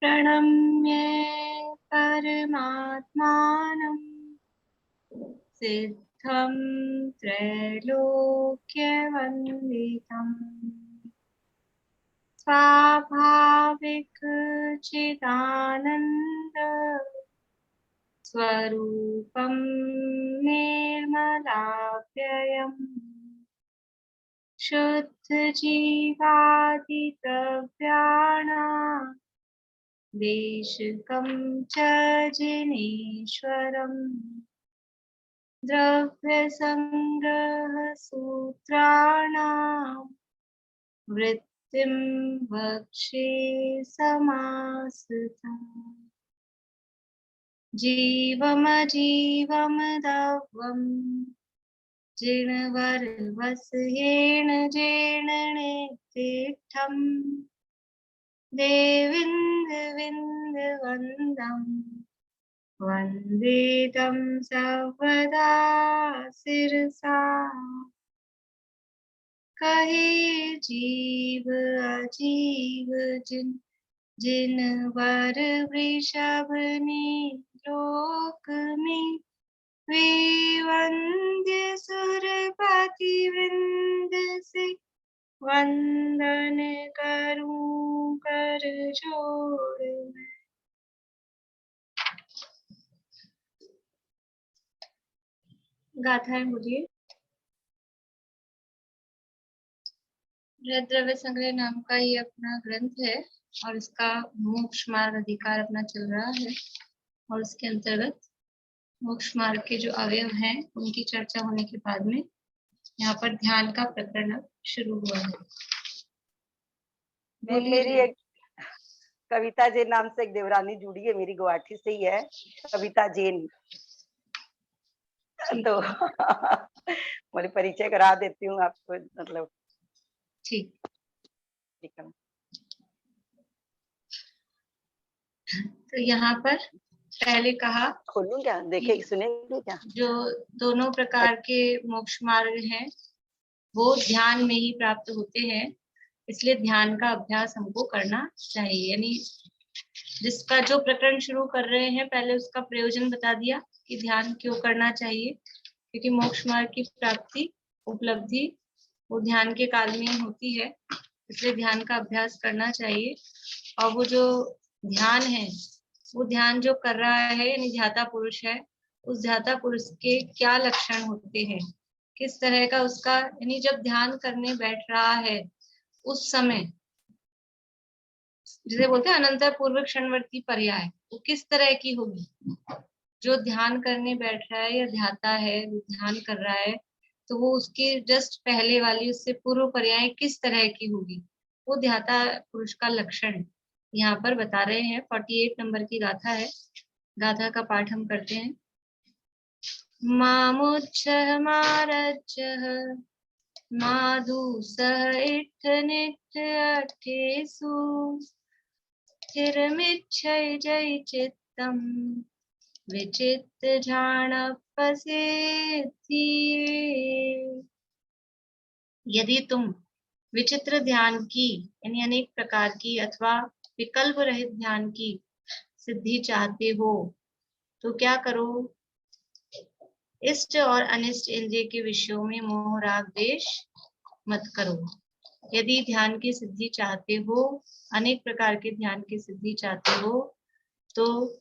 प्रणम्य परमात्मानं सिद्धं त्रैलोक्यवन्दितम् स्वाभाविक चिदानन्द स्वरूपं निर्मलाप्ययम् शुद्ध जीवादिद्रव्याणां देशिकं च जिनेश्वरम् द्रव्यसंग्रह सूत्राणां वृत्तिं वक्षे समाश्रितम् जीवमजीवमदव्यम् जिणवरवस्येन जेणनेतिष्ठम् देविन्दविन्दवन्दम् वन्दे तं सर्वदा शिरसा कहे जीव अजीव जिनवर वृषभनि लोक में वे वंद्य सुरपति वृंद से वंदन करूं कर जोड़ मैं। गाथाएं बोलिए। द्रव्य संग्रह नाम का ये अपना ग्रंथ है और इसका मोक्ष मार्ग अधिकार अपना चल रहा है और उसके अंतर्गत मोक्ष मार्ग के जो अवयव हैं उनकी चर्चा होने के बाद में यहाँ पर ध्यान का प्रकरण शुरू हुआ है। मेरी एक कविता जैन नाम से एक देवरानी जुड़ी है, मेरी गुवाहाटी से ही है, कविता जैन। तो मेरी परिचय करा देती हूँ आपको, मतलब ठीक है। तो यहाँ पर पहले कहा, खोलूं क्या, देखे सुनेंगे क्या? जो दोनों प्रकार के मोक्ष मार्ग हैं वो ध्यान में ही प्राप्त होते हैं, इसलिए ध्यान का अभ्यास हमको करना चाहिए। यानी जिसका जो प्रकरण शुरू कर रहे हैं पहले उसका प्रयोजन बता दिया कि ध्यान क्यों करना चाहिए, क्योंकि मोक्ष मार्ग की प्राप्ति उपलब्धि वो ध्यान के काल में ही होती है, इसलिए ध्यान का अभ्यास करना चाहिए। और वो जो ध्यान है वो ध्यान जो कर रहा है यानी ध्याता पुरुष है, उस ध्याता पुरुष के क्या लक्षण होते हैं, किस तरह का उसका, यानी जब ध्यान करने बैठ रहा है उस समय जिसे बोलते हैं अनंतर पूर्व क्षणवर्ती पर्याय, वो किस तरह की होगी। जो ध्यान करने बैठ रहा है या ध्याता है ध्यान कर रहा है तो वो उसके जस्ट पहले वाली उससे पूर्व पर्याय किस तरह की होगी, वो ध्याता पुरुष का लक्षण यहाँ पर बता रहे हैं। 48 नंबर की गाथा है, गाथा का पाठ हम करते हैं। मामुच्चः मारच्चः माधुसः इट्ठ नित्य अठेषु स्थिरमिच्छै जय चित्तम् विचित्र झाणपसेति। यदि तुम विचित्र ध्यान की यानी अनेक प्रकार की अथवा विकल्प रहित ध्यान की सिद्धि चाहते हो तो क्या करो, इष्ट और अनिष्ट इंद्रिय के विषयों में मोह राग द्वेष मत करो। यदि ध्यान की सिद्धि चाहते हो, अनेक प्रकार के ध्यान की सिद्धि चाहते हो, तो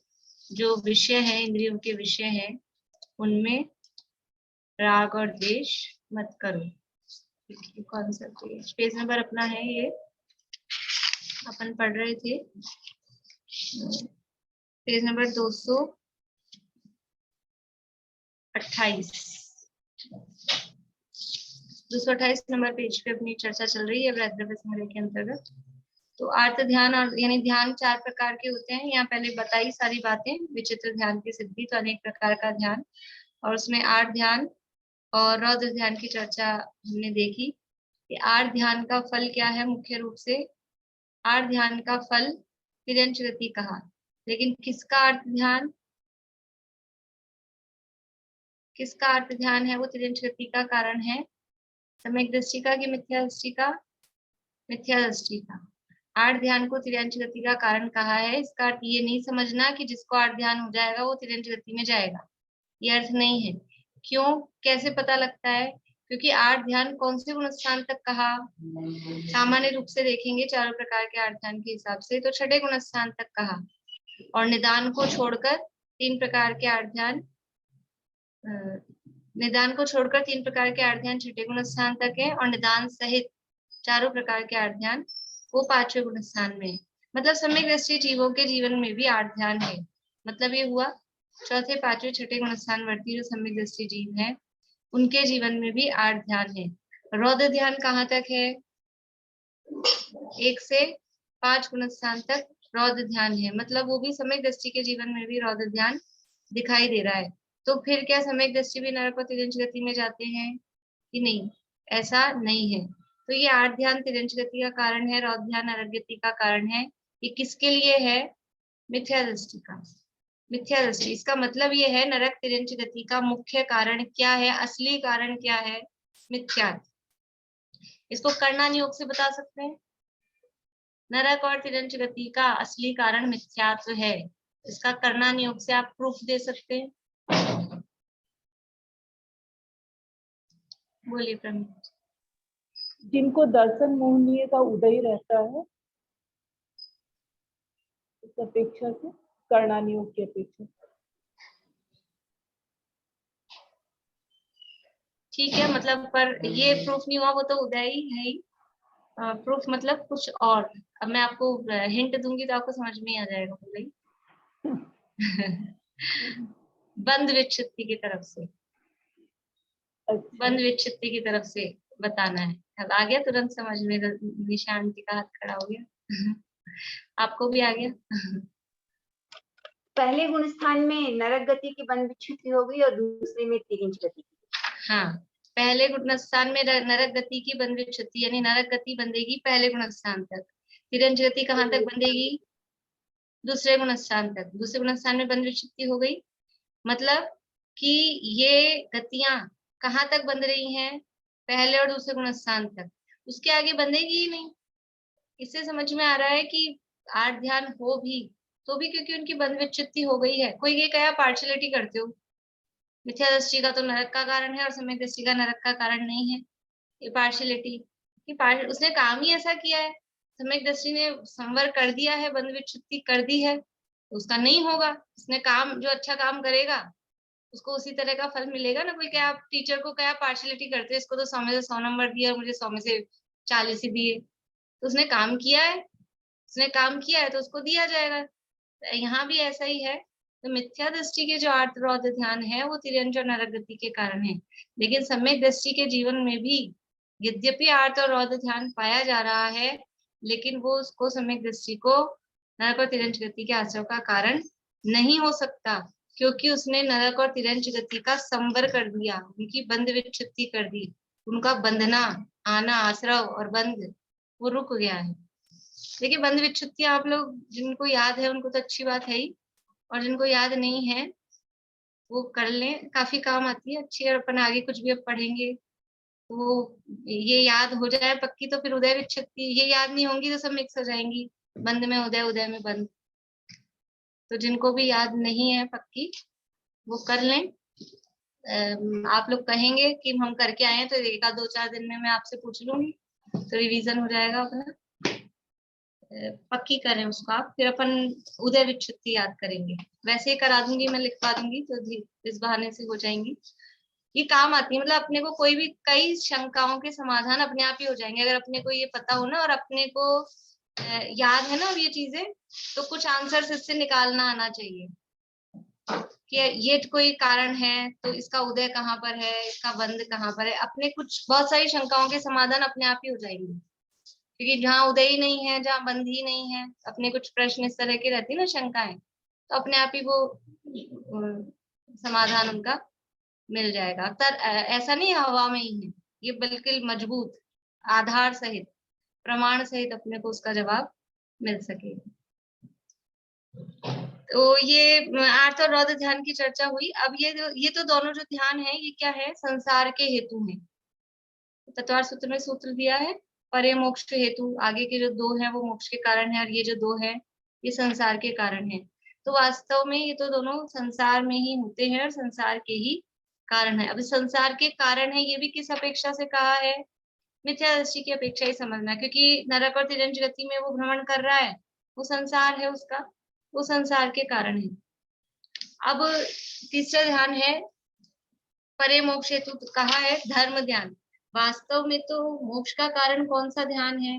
जो विषय है इंद्रियों के विषय है उनमें राग और द्वेष मत करो। कौन सा पेज नंबर अपना है, ये अपन पढ़ रहे थे, पेज नंबर 228 नंबर पेज पे अपनी चर्चा चल रही है द्रव्य संग्रह के अंतर्गत। तो आर्त ध्यान और यानी ध्यान 4 प्रकार के होते हैं। यहाँ पहले बताई सारी बातें, विचित्र ध्यान की सिद्धि तो अनेक प्रकार का ध्यान, और उसमें आर्त ध्यान और रौद्र ध्यान की चर्चा हमने देखी कि आर्त ध्यान का फल क्या है। मुख्य रूप से आर्त ध्यान का फल तिर्यंच गति कहा, लेकिन किसका अर्थ ध्यान, किसका अर्थ ध्यान है वो तिर्यंच गति का कारण है, सम्यक दृष्टि का कि मिथ्या दृष्टि का, मिथ्या दृष्टि का। आर्ट ध्यान को तिर्यंच गति का कारण कहा है, इसका अर्थ ये नहीं समझना कि जिसको आर्ट ध्यान हो जाएगा वो तिर्यंच गति में जाएगा, ये अर्थ नहीं है। क्यों, कैसे पता लगता है? क्योंकि आर्ट ध्यान कौन से गुणस्थान तक कहा? सामान्य रूप से देखेंगे चारों प्रकार के आर्ट ध्यान के हिसाब से तो छठे गुणस्थान तक कहा, और निदान को छोड़कर तीन प्रकार के आर्ट ध्यान निदान को छोड़कर तीन प्रकार के आर्ट ध्यान छठे गुण स्थान तक है, और निदान सहित चारों प्रकार के आर्ट ध्यान वो पांचवें गुण स्थान में है। मतलब सम्यक दृष्टि जीवों के जीवन में भी आर्ट ध्यान है। मतलब ये हुआ चौथे पांचवें छठे गुण स्थान वर्ती जो सम्यक दृष्टि जीव है उनके जीवन में भी आर्ट ध्यान है। रौद्र ध्यान कहाँ तक है? 1 से 5 गुण स्थान तक रौद्र ध्यान है। मतलब वो भी सम्यक दृष्टि के जीवन में भी रौद्र ध्यान दिखाई दे रहा है। तो फिर क्या सम्यक दृष्टि भी नरक और तिर्यंच गति में जाते हैं कि नहीं? ऐसा नहीं है। तो ये आर्ट ध्यान तिर्यंच गति का कारण है, रौद्र ध्यान नरक गति का कारण है। ये किसके लिए है? मिथ्या दृष्टि का। मिथ्या दृष्टि, इसका मतलब ये है नरक तिर्यंच गति का मुख्य कारण क्या है, असली कारण क्या है? मिथ्या। इसको कर्णन योग से बता सकते हैं। नरक और तिर्यंच गति का असली कारण मिथ्यात्व है। इसका कर्णन योग से आप प्रूफ दे सकते हैं। बोलिए प्रमीत। जिनको दर्शन मोहनीय का उदय रहता है इस अपेक्षा से, कर्णानियोग की अपेक्षा। ठीक है, मतलब पर ये प्रूफ नहीं हुआ, वो तो उदय ही है ही। प्रूफ मतलब कुछ और। अब मैं आपको हिंट दूंगी तो आपको समझ में आ जाएगा उदय। बंद विच्छित्ति की तरफ से। अच्छा। बंद विच्छित्ति की तरफ से बताना है। अब आ गया तुरंत समझ में, निशान जी का हाथ खड़ा हो गया। आपको भी आ गया? पहले गुण स्थान में नरक गति की बंद विच्छित्ति हो गई और दूसरे में तिर्यंच गति की। हाँ, पहले गुण स्थान में नरक गति की बंद विच्छित्ति, यानी नरक गति बंधेगी पहले गुण स्थान तक। तिर्यंच गति कहाँ तक बंधेगी? दूसरे गुण स्थान तक। दूसरे गुण स्थान में बंद विच्छित्ति हो गई, मतलब कि ये गतियां कहाँ तक बंध रही हैं? पहले और दूसरे गुण स्थान तक। उसके आगे बंधेगी ही नहीं। इससे समझ में आ रहा है कि आर्ट ध्यान हो भी तो भी क्योंकि उनकी बंध विच्छित्ति हो गई है। कोई ये कहा पार्शियलिटी करते हो, मिथ्या दृष्टि का तो नरक का कारण है और सम्यक दृष्टि का नरक का कारण नहीं है। ये पार्शियलिटी कि उसने काम ही ऐसा किया है, सम्यक दृष्टि ने संवर कर दिया है, बंध विच्छित्ति कर दी है, तो उसका नहीं होगा। उसने काम, जो अच्छा काम करेगा उसको उसी तरह का फल मिलेगा ना। कोई क्या आप टीचर को क्या पार्शियलिटी करते हैं, इसको तो 100 में से 100 नंबर दिया और मुझे 100 में से 40 ही दिए। तो उसने काम किया है, उसने काम किया है तो उसको दिया जाएगा। यहाँ भी ऐसा ही है। तो मिथ्या दृष्टि के जो आर्त रौद्र ध्यान है वो तिर्यंच और नरक गति के कारण है। लेकिन सम्यक दृष्टि के जीवन में भी यद्यपि आर्त और रौद्र ध्यान पाया जा रहा है, लेकिन वो उसको सम्यक दृष्टि को नरक और तिर्यंच गति के आश्रय का कारण नहीं हो सकता, क्योंकि उसने नरक और तिर्यंच गति का संवर कर दिया, उनकी बंध विच्छित्ति कर दी। उनका बंधना, आना, आश्रव और बंध वो रुक गया है। देखिए बंध विच्छित्ति आप लोग जिनको याद है उनको तो अच्छी बात है ही, और जिनको याद नहीं है वो कर लें, काफी काम आती है, अच्छी। और अपन आगे कुछ भी अब पढ़ेंगे तो वो ये याद हो जाए पक्की, तो फिर उदय विच्छित्ति ये याद नहीं होंगी तो सब मिक्स हो जाएंगी, बंद में उदय, उदय में बंद। तो जिनको भी याद नहीं है पक्की वो कर लें। आप लोग कहेंगे कि हम करके आए तो एक आध 2-4 दिन में मैं आपसे पूछ लूंगी, तो रिवीजन हो जाएगा अपना। पक्की करें उसको आप, फिर अपन उदय विच्छित्ति याद करेंगे। वैसे ही करा दूंगी, मैं लिखवा दूंगी तो इस बहाने से हो जाएंगी। ये काम आती है, मतलब अपने को कोई भी कई शंकाओं के समाधान अपने आप ही हो जाएंगे अगर अपने को ये पता हो ना, और अपने को याद है ना ये चीजें, तो कुछ आंसर इससे निकालना आना चाहिए कि ये कोई कारण है तो इसका उदय कहाँ पर है, इसका बंद कहाँ पर है। अपने कुछ बहुत सारी शंकाओं के समाधान अपने आप ही हो जाएंगे, क्योंकि जहाँ उदय ही नहीं है, जहाँ बंद ही नहीं है, अपने कुछ प्रश्न इस तरह के रहती है ना, शंकाएं, तो अपने आप ही वो समाधान उनका मिल जाएगा। अक्सर ऐसा नहीं हवा में ही है, ये बिल्कुल मजबूत आधार सहित, प्रमाण सहित अपने को उसका जवाब मिल सकेगा। तो ये आर्त और रौद्र ध्यान की चर्चा हुई। अब ये तो दोनों जो ध्यान है ये क्या है? संसार के हेतु है। तत्वार सूत्र में सूत्र दिया है, परे मोक्ष हेतु, आगे के जो 2 हैं वो मोक्ष के कारण है और ये जो 2 है ये संसार के कारण है। तो वास्तव में ये तो दोनों संसार में ही होते हैं और संसार के ही कारण है। अब संसार के कारण है ये भी किस अपेक्षा से कहा है? मिथ्या दृष्टि की अपेक्षा ही समझना, क्योंकि नरक और तिर्यंच गति में वो भ्रमण कर रहा है, वो संसार है उसका, वो संसार के कारण है। अब तीसरा ध्यान है परे मोक्ष हेतु, कहा है धर्म ध्यान। वास्तव में तो मोक्ष का कारण कौन सा ध्यान है?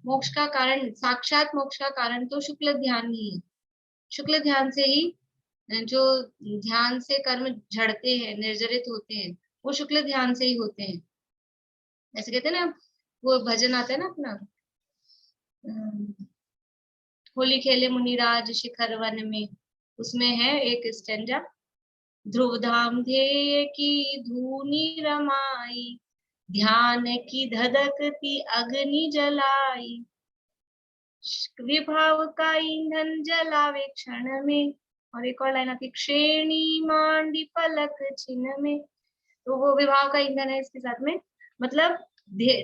मोक्ष का कारण, साक्षात मोक्ष का कारण तो शुक्ल ध्यान ही है। शुक्ल ध्यान से ही जो ध्यान से कर्म झड़ते हैं, निर्जरित होते हैं, वो शुक्ल ध्यान से ही होते हैं। ऐसे कहते हैं ना, वो भजन आता है ना अपना, होली खेले मुनिराज शिखर वन में, उसमें है एक स्टेंजा, ध्रुव धाम ध्येय की धूनी रमाई, ध्यान की धधकती अग्नि जलाई, विभाव का ईंधन जलावे क्षण में। और एक और लाइन आती, श्रेणी मांडी पलक चिन्ह में, तो वो विभाव का ईंधन है इसके साथ में। मतलब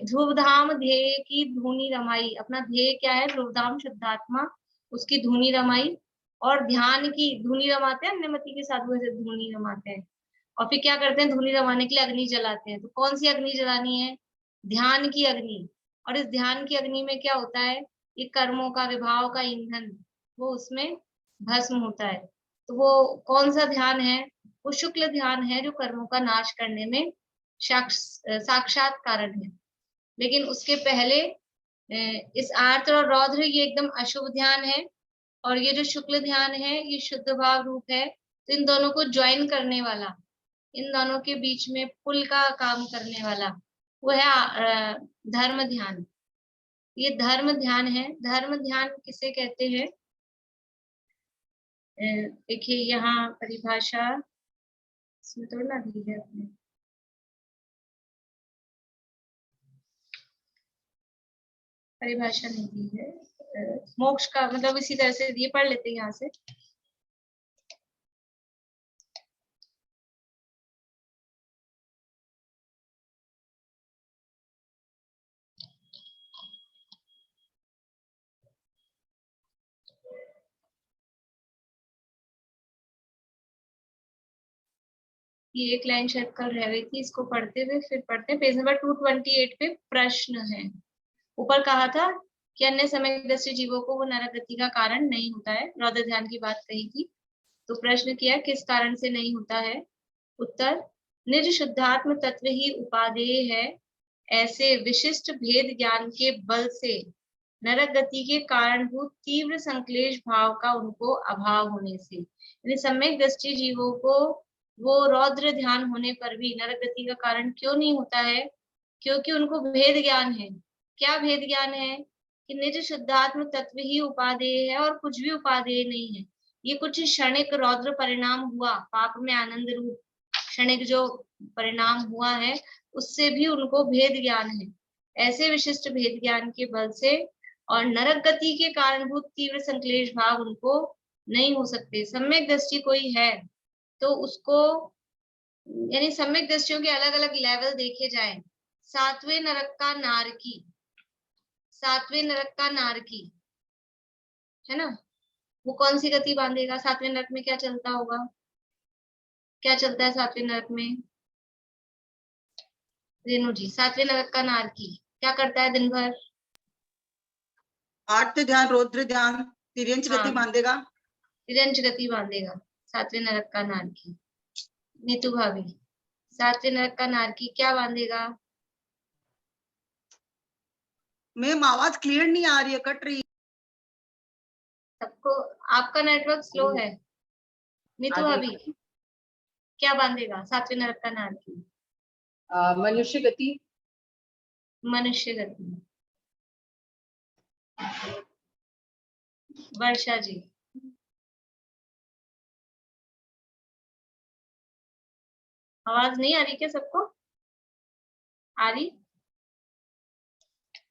ध्रुव धाम ध्येय की धूनी रमाई, अपना ध्येय क्या है? ध्रुव धाम शुद्धात्मा, उसकी धूनी रमाई। और ध्यान की धूनी रमाते हैं, अन्यमति के साधु ऐसे धूनी रमाते हैं। और फिर क्या करते हैं? धूनी रमाने के लिए अग्नि जलाते हैं। तो कौन सी अग्नि जलानी है? ध्यान की अग्नि। और इस ध्यान की अग्नि में क्या होता है? ये कर्मों का, विभाव का ईंधन, वो उसमें भस्म होता है। तो वो कौन सा ध्यान है? वो शुक्ल ध्यान है, जो कर्मों का नाश करने में साक्षात कारण है। लेकिन उसके पहले इस आर्द्र और रौद्र ये एकदम अशुभ ध्यान है, और ये जो शुक्ल ध्यान है ये शुद्ध भाव रूप है। तो इन दोनों को ज्वाइन करने वाला, इन दोनों के बीच में पुल का काम करने वाला, वो है धर्म ध्यान। ये धर्म ध्यान है। धर्म ध्यान किसे कहते हैं? देखिए यहाँ परिभाषा इसमें तो ना दी है अपने, परिभाषा नहीं दी है। मोक्ष का मतलब इसी तरह से ये पढ़ लेते हैं यहाँ से। ये एक लाइन शायद कल रह गई थी, इसको पढ़ते हुए फिर पढ़ते हैं। पेज नंबर 228 पे प्रश्न है। ऊपर कहा था कि अन्य समय दृष्टि जीवों को वो नरक गति का कारण नहीं होता है, रौद्र ध्यान की बात कही थी। तो प्रश्न किया किस कारण से नहीं होता है? उत्तर, निज शुद्धात्म तत्व ही उपादेय है। ऐसे विशिष्ट भेद ज्ञान के बल से नरक गति के कारणभूत तीव्र संक्लेश भाव का उनको अभाव होने से, यानी सम्यक दृष्टि जीवों को वो रौद्र ध्यान होने पर भी नरक गति का कारण क्यों नहीं होता है? क्योंकि उनको भेद ज्ञान है। क्या भेद ज्ञान है? कि निज शुद्धात्म तत्व ही उपादेय है और कुछ भी उपादेय नहीं है। ये कुछ क्षणिक रौद्र परिणाम हुआ, पाप में आनंद रूप क्षणिक जो परिणाम हुआ है, उससे भी उनको भेद ज्ञान है। ऐसे विशिष्ट भेद ज्ञान के बल से और नरक गति के कारणभूत तीव्र संक्लेश भाव उनको नहीं हो सकते। सम्यक दृष्टि कोई है तो उसको, यानी सम्यक दृष्टियों के अलग अलग लेवल देखे जाएं। सातवें नरक का नारकी, सातवें नरक का नारकी है ना, वो कौन सी गति बांधेगा? सातवें नरक में क्या चलता होगा? क्या चलता है सातवें नरक में? रेणु जी, सातवें नरक का नारकी क्या करता है दिन भर? आर्त ध्यान, रौद्र ध्यान, तिर्यंच गति बांधेगा। तिर्यंच गति बांधेगा सातवें नरक का नारकी। नीतू भाभी, सातवें नरक का नारकी क्या बांधेगा? मैम आवाज क्लियर नहीं आ रही है, कट रही है। सबको, आपका नेटवर्क स्लो है। नीतू भाभी क्या बांधेगा सातवें नरक का नारकी? मनुष्य गति। मनुष्य गति। वर्षा जी, आवाज नहीं आ रही क्या सबको? आ रही?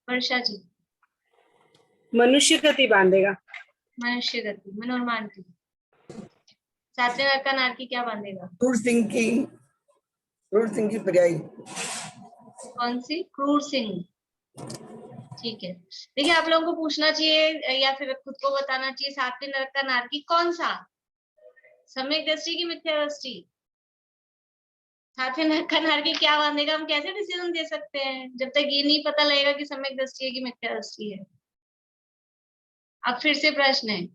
वर्षा जी, मनुष्य गति बांधेगा। मनुष्य गति। मनोरमा आंटी, सातवें नरक का नारकी क्या बांधेगा? क्रूर सिंह की पर्यायी। कौन सी? क्रूर सिंह। ठीक है, देखिए आप लोगों को पूछना चाहिए या फिर खुद को बताना चाहिए, सातवें नरक का नारकी कौन सा, सम्यक दृष्टि की मिथ्या दृष्टि? सातवें नरक का नारकी क्या बांधेगा, हम कैसे डिसीजन दे सकते हैं जब तक ये नहीं पता लगेगा कि सम्यक दृष्टि है कि मिथ्या दृष्टि है। अब फिर से प्रश्न है,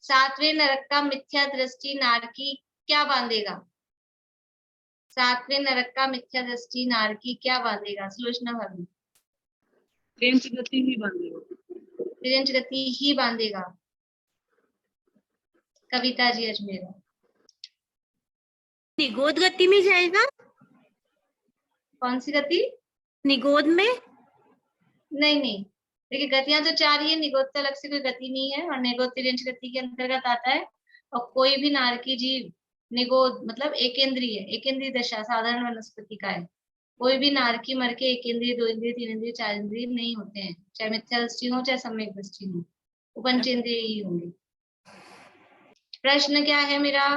सातवें नरक का मिथ्या दृष्टि नारकी क्या बांधेगा? सातवें नरक का मिथ्या दृष्टि नारकी क्या बांधेगा? सुलोचना भाभी। तिर्यंच गति ही बांधेगा। तिर्यंच गति ही बांधेगा। कविता जी अजमेर। निगोद गति में जाएगा। कौन सी गति? निगोद में। नहीं नहीं, देखिए गतियां तो चार ही है, निगोद से अलग से कोई गति नहीं है, और निगोद तिर्यंच गति के अंतर्गत आता है। और कोई भी नारकी जीव निगोद मतलब एकेंद्रीय दशा साधारण वनस्पति का है। कोई भी नारकी मर के एक इंद्रिय, दो इंद्रिय, तीन इंद्रिय, चार इंद्रिय नहीं होते हैं, चाहे मिथ्या दृष्टि हो चाहे सम्यक दृष्टि हो, वो पंचेंद्रिय ही होंगे। प्रश्न क्या है मेरा,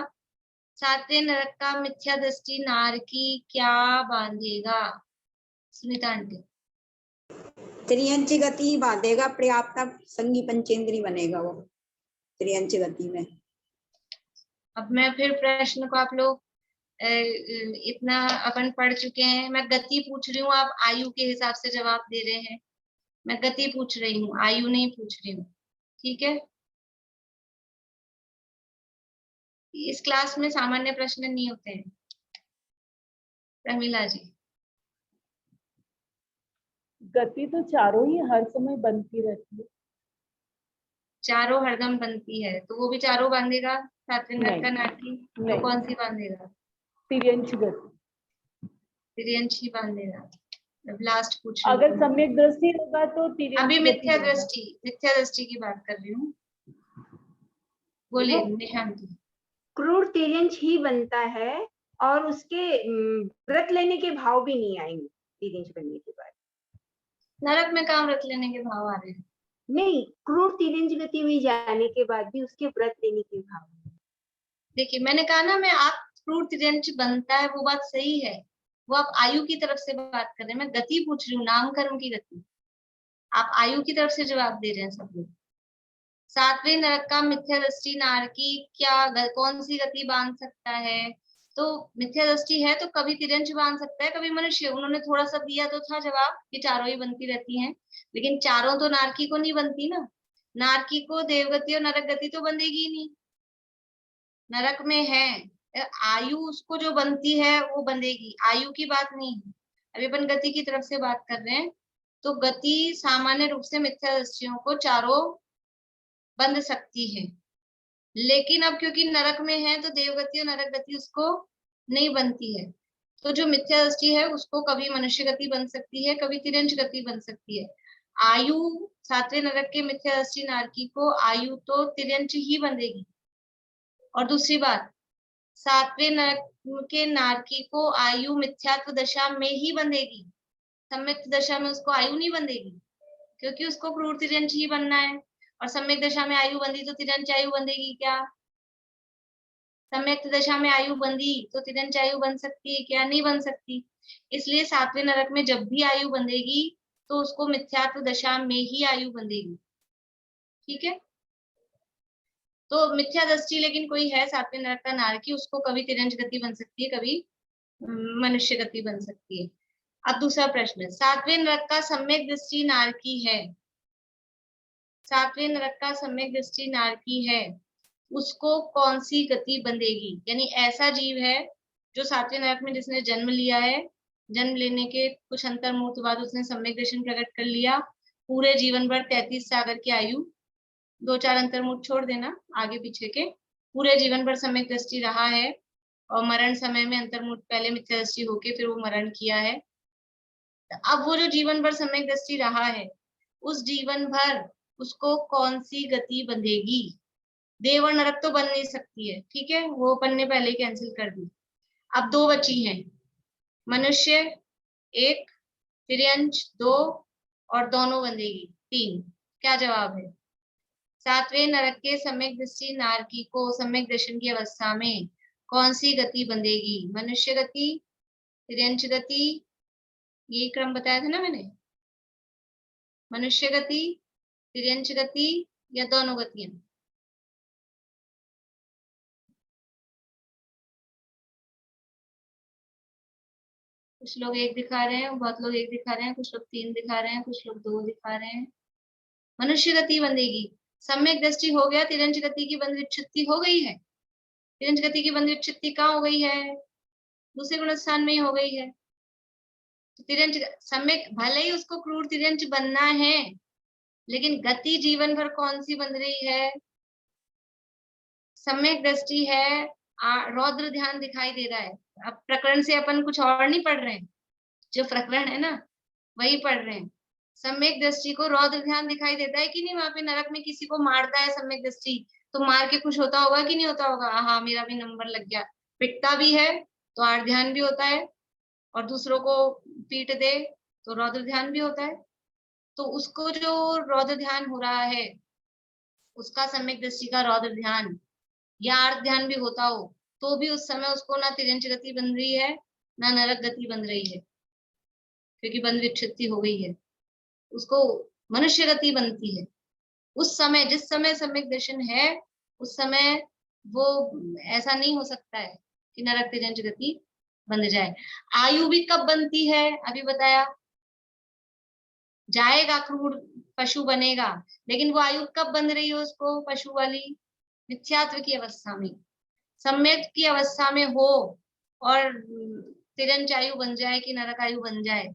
सातवें नरक का मिथ्या दृष्टि नारकी क्या बांधेगा? सुनीता आंटी। त्रियंच गति बांधेगा, पर्याप्त संगी पंचेंद्री बनेगा वो त्रियंच गति में। अब मैं फिर प्रश्न को, आप लोग इतना अपन पढ़ चुके हैं, मैं गति पूछ रही हूँ, आप आयु के हिसाब से जवाब दे रहे हैं। मैं गति पूछ रही हूँ, आयु नहीं पूछ रही हूँ, ठीक है? इस क्लास में सामान्य प्रश्न नहीं होते हैं। प्रमीला जी। गति तो चारों ही हर समय बनती रहती है। चारों हरदम बनती है, तो वो भी चारों बांधेगा सातवें नरक का नहीं, नारकी? तो नहीं। कौन सी बांधेगा? तिर्यंच गति। तिर्यंच ही बांधेगा। अब लास्ट पूछ रही अगर हूँ, सम्यक दृष्टि होगा तो तिर्यंच अभी गति मिथ्या बनेगा। दृष्टि की बात कर रही हूँ। बोलिए निशांति। क्रूर तिर्यंच ही बनता है और उसके व्रत लेने के भाव भी नहीं आएंगे तिर्यंच बनने के बाद। नरक में काम रख लेने के भाव आ रहे हैं? नहीं, क्रूर तिर्यंच गति में जाने के बाद भी उसके व्रत लेने के भाव। देखिए मैंने कहा ना, मैं आप क्रूर तिर्यंच बनता है वो बात सही है, वो आप आयु की तरफ से बात कर रहे हैं, मैं गति पूछ रही हूँ, नामकरण की गति। आप आयु की तरफ से जवाब दे रहे हैं सब लोग। सातवें नरक का मिथ्या दृष्टि नारकी क्या कौन सी गति बांध सकता है? तो मिथ्या दृष्टि है तो कभी तिर्यंच बांध सकता है, कभी मनुष्य। उन्होंने थोड़ा सा दिया तो था जवाब कि चारों ही बनती रहती हैं, लेकिन चारों तो नारकी को नहीं बनती ना। नारकी को देवगति और नरक गति तो बंधेगी ही नहीं, नरक में है। आयु उसको जो बनती है वो बंधेगी, आयु की बात नहीं है। अभी अपन गति की तरफ से बात कर रहे हैं, तो गति सामान्य रूप से मिथ्या दृष्टियों को चारों बंध सकती है, लेकिन अब क्योंकि नरक में है तो देवगति और नरक गति उसको नहीं बनती है। तो जो मिथ्या दृष्टि है उसको कभी मनुष्य गति बन सकती है, कभी तिर्यंच गति बन सकती है। आयु सातवें नरक के मिथ्या दृष्टि नारकी को आयु तो तिर्यंच ही बंधेगी। और दूसरी बात, सातवें नरक के नारकी को आयु मिथ्यात्व दशा में ही बंधेगी, सम्यक दशा में उसको आयु नहीं बंधेगी, क्योंकि उसको क्रूर तिर्यंच ही बनना है। और सम्यक दशा में आयु बंधी तो तिर्यंच आयु बंधेगी क्या? सम्यक दशा में आयु बंधी तो तिर्यंच आयु बन सकती है क्या? नहीं बन सकती। इसलिए सातवें नरक में जब भी आयु बंधेगी तो उसको मिथ्यात्व दशा में ही आयु बंधेगी, ठीक है? तो मिथ्या दृष्टि लेकिन कोई है सातवें नरक का नारकी, उसको कभी तिर्यंच गति बन सकती है, कभी मनुष्य गति बन सकती है। अब दूसरा प्रश्न, सातवें नरक का सम्यक दृष्टि नारकी है, सातवें नरक का सम्यक दृष्टि नारकी है, उसको कौन सी गति बंधेगी? यानी ऐसा जीव है जो सातवें नरक में जिसने जन्म लिया है, जन्म लेने के कुछ अंतर मुहूर्त बाद उसने सम्यक दर्शन प्रकट कर लिया, पूरे जीवन भर 33 सागर की आयु, 2-4 अंतर्मुख छोड़ देना आगे पीछे के, पूरे जीवन भर सम्यक दृष्टि रहा है और मरण समय में अंतर्मुख पहले मिथ्या दृष्टि होके फिर वो मरण किया है। अब वो जो जीवन भर सम्यक दृष्टि रहा है, उस जीवन भर उसको कौन सी गति बंधेगी? देव और नरक तो बन नहीं सकती है, ठीक है, वो अपन ने पहले कैंसिल कर दी। अब दो बची हैं, मनुष्य 1, तिर्यंच 2 और दोनों बंधेगी 3। क्या जवाब है? सातवें नरक के सम्यक दृष्टि नारकी को सम्यक दर्शन की अवस्था में कौन सी गति बंधेगी? मनुष्य गति, तिर्यंच गति, ये क्रम बताया था ना मैंने। मनुष्य गति, तिर्यंच गति या दोनों गतियां? कुछ लोग एक दिखा रहे हैं, बहुत लोग एक दिखा रहे हैं, कुछ लोग 3 दिखा रहे हैं, कुछ लोग 2 दिखा रहे हैं। मनुष्य गति बंधेगी। सम्यक दृष्टि हो गया, तिर्यंच गति की बंध विच्छित्ति हो गई है। तिर्यंच गति की बंध विच्छित्ति कहाँ हो गई है? दूसरे गुण स्थान में ही हो गई है। तो तिर्यंच सम्यक, भले ही उसको क्रूर तिर्यंच बनना है, लेकिन गति जीवन भर कौन सी बन रही है? सम्यक दृष्टि है, रौद्र ध्यान दिखाई दे रहा है। अब प्रकरण से अपन कुछ और नहीं पढ़ रहे हैं, जो प्रकरण है ना वही पढ़ रहे हैं। सम्यक दृष्टि को रौद्र ध्यान दिखाई देता है कि नहीं? वहां पे नरक में किसी को मारता है सम्यक दृष्टि, तो मार के खुश होता होगा कि नहीं होता होगा? हाँ, मेरा भी नंबर लग गया। पिटता भी है तो आर्त ध्यान भी होता है, और दूसरों को पीट दे तो रौद्र ध्यान भी होता है। तो उसको जो रौद्र ध्यान हो रहा है, उसका सम्यक दृष्टि का रौद्र ध्यान या आर्त ध्यान भी होता हो, तो भी उस समय उसको ना तिर्यंच गति बन रही है, ना नरक गति बन रही है, क्योंकि बंध विच्छित्ति हो गई है। उसको मनुष्य गति बनती है उस समय, जिस समय सम्यक दर्शन है, उस समय वो ऐसा नहीं हो सकता है कि नरक तिर्यंच गति बन जाए। आयु भी कब बनती है? अभी बताया, जाएगा क्रूर पशु बनेगा, लेकिन वो आयु कब बन रही है उसको? पशु वाली मिथ्यात्व की अवस्था में। सम्यक की अवस्था में हो और तिर्यंच आयु बन जाए कि नरक आयु बन जाए,